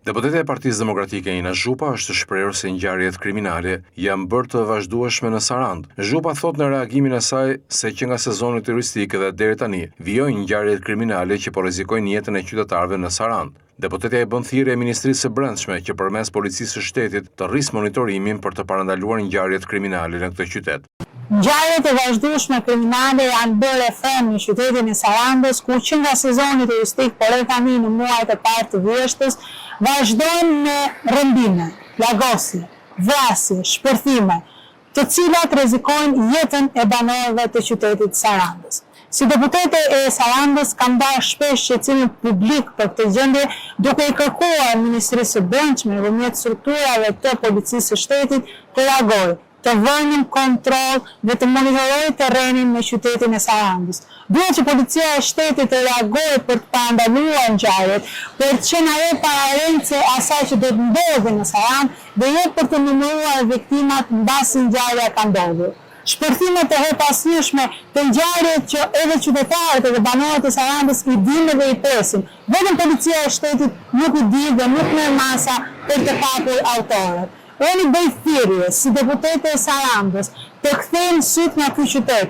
Deputetja e Partisë Demokratike Ina Zhupa është shprehur se ngjarjet kriminale janë bërë të vazhdueshme në Sarandë. Zhupa thot në reagimin e saj se që nga sezoni turistik dhe deri tani vijojnë ngjarjet kriminale që po rrezikojnë jetën e qytetarëve në Sarandë. Deputetja i bën thirrje Ministrisë së Brendshme që përmes Policisë së Shtetit të rrisë monitorimin për të parandaluar ngjarjet kriminale në këtë qytet. Ngjarjet e vazhdueshme kriminale janë bërë efem në qytetin e Sarandës, ku që nga sezoni turistik, por e tani në muajt e parë të vjeshtës, vazhdojnë me rëmbime, plagosje, vrasje, shpërthime, të cilat rrezikojnë jetën e banorëve të qytetit Sarandës. Si deputete e Sarandës kam bërë shpesh shqetësimin publik për këtë gjendje, duke i kërkuar Ministrisë së Brendshme dhe mjet strukturave të Policisë së Shtetit të reagojë, të vënin kontroll dhe të monitorojë terrenin në qytetin e Sarandës. Duhet që policia e shtetit të reagojë për të parandaluar ngjarjet, për të qenë ajo paralelse asaj që do të ndodhi në Sarandë dhe jo për të numëruar viktimat mbasi ngjarja ka ndodhur. Shpërthimet e hapësirshme të ngjarjet që edhe qytetarët edhe banorët e Sarandës i dinë dhe i presin. Vetëm policia e shtetit nuk i di dhe nuk merr masa për të kapur autorët. Unë bëj thirrje si deputete e Sarandës të kthejmë syt nga ky qytet,